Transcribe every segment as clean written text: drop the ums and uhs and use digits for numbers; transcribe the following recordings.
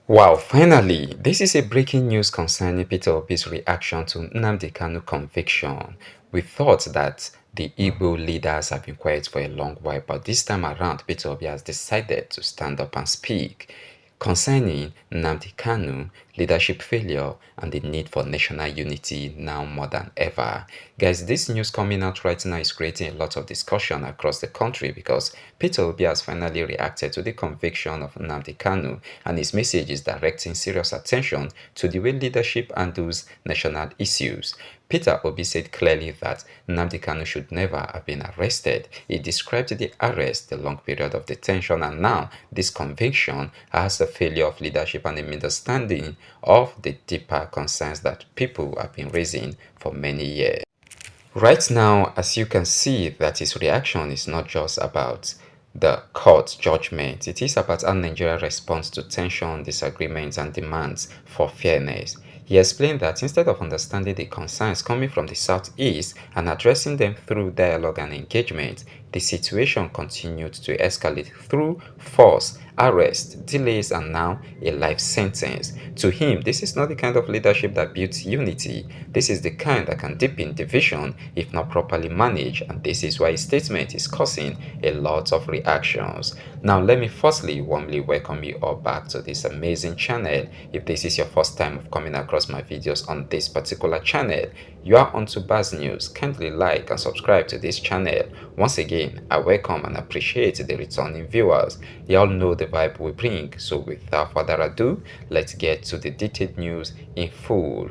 Wow, finally, this is a breaking news concerning Peter Obi's reaction to Nnamdi Kanu conviction. We thought that the Igbo leaders have been quiet for a long while, but this time around, Peter Obi has decided to stand up and speak concerning Nnamdi Kanu, leadership failure, and the need for national unity now more than ever. Guys, this news coming out right now is creating a lot of discussion across the country because Peter Obi has finally reacted to the conviction of Nnamdi Kanu, and his message is directing serious attention to the way leadership handles national issues. Peter Obi said clearly that Nnamdi Kanu should never have been arrested. He described the arrest, the long period of detention, and now this conviction as a failure of leadership and a misunderstanding of the deeper concerns that people have been raising for many years. Right now, as you can see, that his reaction is not just about the court judgment. It is about how Nigeria responds to tension, disagreements, and demands for fairness. He explained that instead of understanding the concerns coming from the southeast and addressing them through dialogue and engagement, the situation continued to escalate through force, arrest, delays, and now a life sentence. To him, this is not the kind of leadership that builds unity. This is the kind that can deepen division if not properly managed, and this is why his statement is causing a lot of reactions. Now, let me firstly warmly welcome you all back to this amazing channel. If this is your first time of coming across my videos on this particular channel, you are onto Baz News. Kindly like and subscribe to this channel. Once again, I welcome and appreciate the returning viewers. You all know the vibe we bring, so without further ado, let's get to the detailed news in full.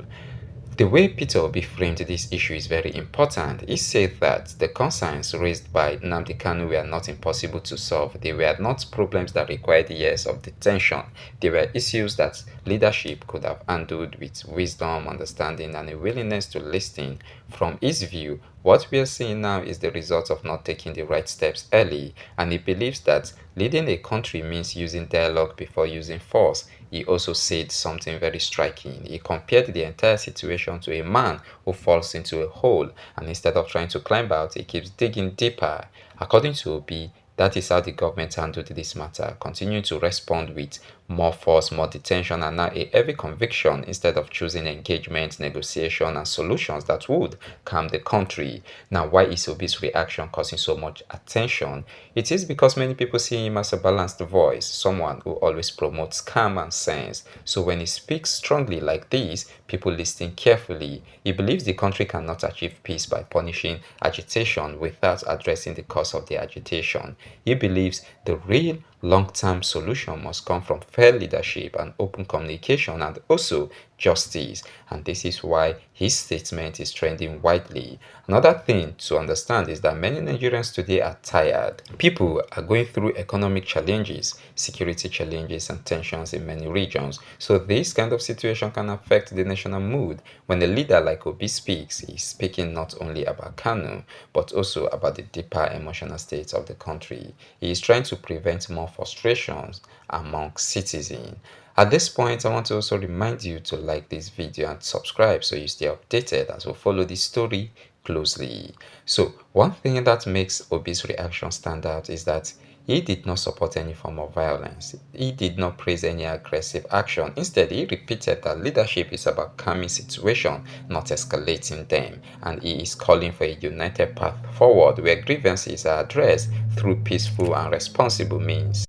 The way Peter Obi framed this issue is very important. He said that the concerns raised by Nnamdi Kanu were not impossible to solve. They were not problems that required years of detention. They were issues that leadership could have handled with wisdom, understanding, and a willingness to listen. From his view, what we are seeing now is the result of not taking the right steps early, and he believes that leading a country means using dialogue before using force. He also said something very striking. He compared the entire situation to a man who falls into a hole, and instead of trying to climb out, he keeps digging deeper. According to Obi, that is how the government handled this matter, continuing to respond with more force, more detention, and now a heavy conviction instead of choosing engagement, negotiation, and solutions that would calm the country. Now, why is Obi's reaction causing so much attention? It is because many people see him as a balanced voice, someone who always promotes calm and sense. So when he speaks strongly like this, people listen carefully. He believes the country cannot achieve peace by punishing agitation without addressing the cause of the agitation. He believes the real long-term solution must come from fair leadership and open communication and also justice, and this is why his statement is trending widely. Another thing to understand is that many Nigerians today are tired. People are going through economic challenges, security challenges, and tensions in many regions, so this kind of situation can affect the national mood. When a leader like Obi speaks, he's speaking not only about Kanu but also about the deeper emotional state of the country. He is trying to prevent more frustrations among citizens. At this point, I want to also remind you to like this video and subscribe so you stay updated as we follow this story closely. So, one thing that makes Obi's reaction stand out is that he did not support any form of violence. He did not praise any aggressive action. Instead, he repeated that leadership is about calming situations, not escalating them. And he is calling for a united path forward where grievances are addressed through peaceful and responsible means.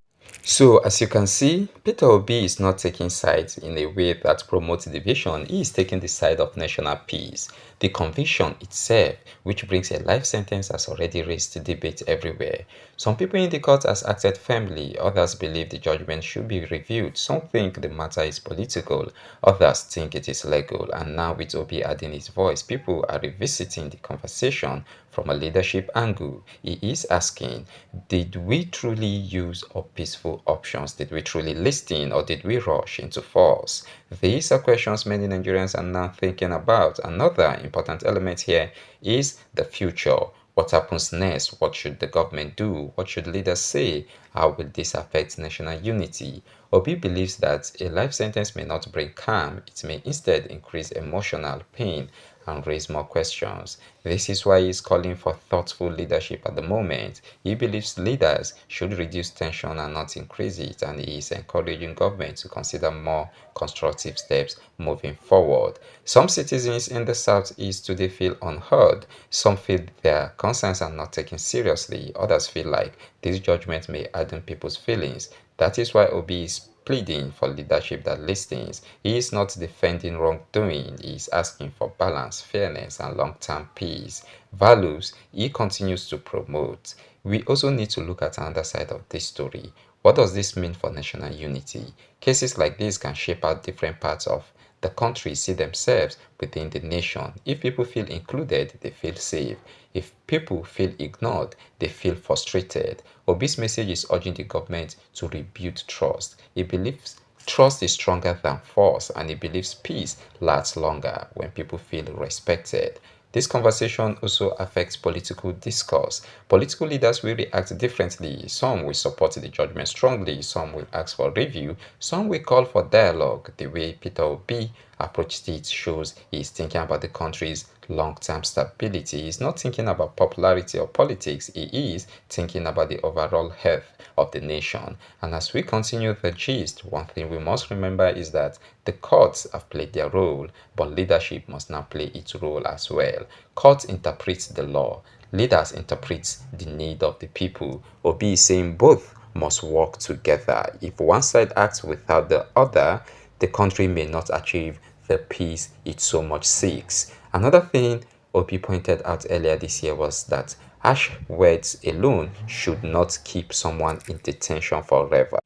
So, as you can see, Peter Obi is not taking sides in a way that promotes division. He is taking the side of national peace. The conviction itself, which brings a life sentence, has already raised debate everywhere. Some people in the court has acted firmly, others believe the judgment should be reviewed. Some think the matter is political, others think it is legal. And now with Obi adding his voice, people are revisiting the conversation from a leadership angle. He is asking, did we truly use our peaceful options? Did we truly listen or did we rush into force? These are questions many Nigerians are now thinking about. Another important element here is the future. What happens next? What should the government do? What should leaders say? How will this affect national unity? Obi believes that a life sentence may not bring calm, it may instead increase emotional pain. and raise more questions. This is why he's calling for thoughtful leadership at the moment. He believes leaders should reduce tension and not increase it, and he is encouraging government to consider more constructive steps moving forward. Some citizens in the southeast today feel unheard. Some feel their concerns are not taken seriously. Others feel like this judgment may harden people's feelings. That is why Obi is pleading for leadership that listens. He is not defending wrongdoing, he is asking for balance, fairness, and long term peace. Values he continues to promote. We also need to look at another side of this story. What does this mean for national unity? Cases like this can shape how different parts of the country see themselves within the nation. If people feel included, they feel safe. If people feel ignored, they feel frustrated. Obi's message is urging the government to rebuild trust. He believes trust is stronger than force, and he believes peace lasts longer when people feel respected. This conversation also affects political discourse. Political leaders will react differently. Some will support the judgment strongly, some will ask for review, some will call for dialogue. The way Peter Obi approached it shows he is thinking about the country's long-term stability. He's not thinking about popularity or politics. He is thinking about the overall health of the nation. And as we continue the gist, one thing we must remember is that the courts have played their role, but leadership must now play its role as well. Courts interpret the law. Leaders interpret the need of the people. Obi is saying both must work together. If one side acts without the other, the country may not achieve the peace it so much seeks. Another thing Obi pointed out earlier this year was that harsh words alone should not keep someone in detention forever.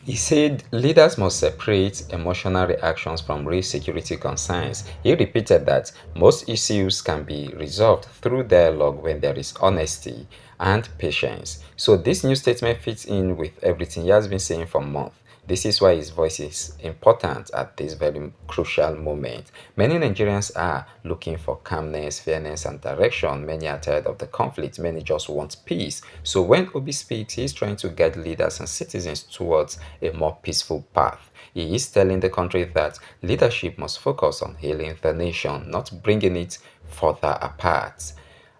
He said leaders must separate emotional reactions from real security concerns. He repeated that most issues can be resolved through dialogue when there is honesty and patience. So this new statement fits in with everything he has been saying for months. This is why his voice is important at this very crucial moment. Many Nigerians are looking for calmness, fairness, and direction. Many are tired of the conflict. Many just want peace. So when Obi speaks, he is trying to guide leaders and citizens towards a more peaceful path. He is telling the country that leadership must focus on healing the nation, not bringing it further apart.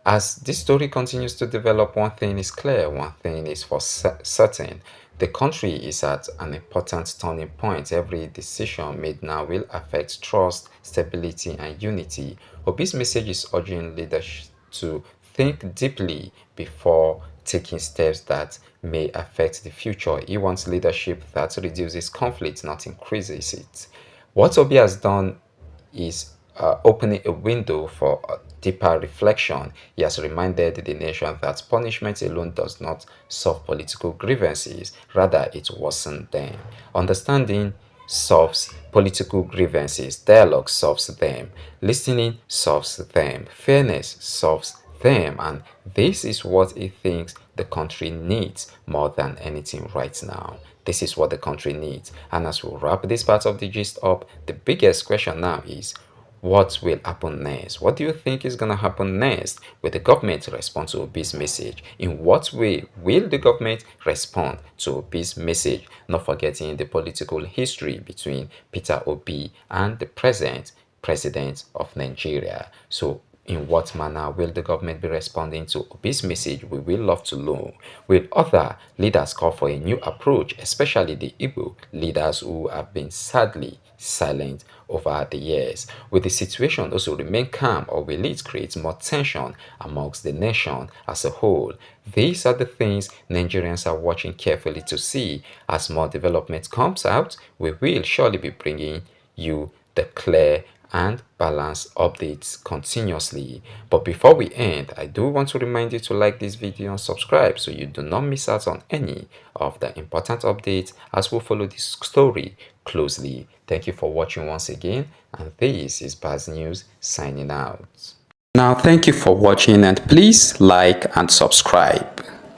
As this story continues to develop, one thing is clear, one thing is for certain. The country is at an important turning point. Every decision made now will affect trust, stability, and unity. Obi's message is urging leaders to think deeply before taking steps that may affect the future. He wants leadership that reduces conflict, not increases it. What Obi has done is opening a window for deeper reflection. He has reminded the nation that punishment alone does not solve political grievances, rather, it worsens them. Understanding solves political grievances, dialogue solves them, listening solves them, fairness solves them, and this is what he thinks the country needs more than anything right now. This is what the country needs. And as we wrap this part of the gist up, the biggest question now is what will happen next? What do you think is going to happen next? Will the government respond to Obi's message? In what way will the government respond to Obi's message? Not forgetting the political history between Peter Obi and the present president of Nigeria. So in what manner will the government be responding to Obi's message? We will love to know. Will other leaders call for a new approach, especially the Igbo leaders who have been sadly silent over the years? Will the situation also remain calm, or will it create more tension amongst the nation as a whole? These are the things Nigerians are watching carefully to see. As more development comes out, we will surely be bringing you the clear and balance updates continuously. But before we end, I do want to remind you to like this video and subscribe so you do not miss out on any of the important updates as we follow this story closely. Thank you for watching once again, and this is Baz News signing out. Now, thank you for watching, and please like and subscribe.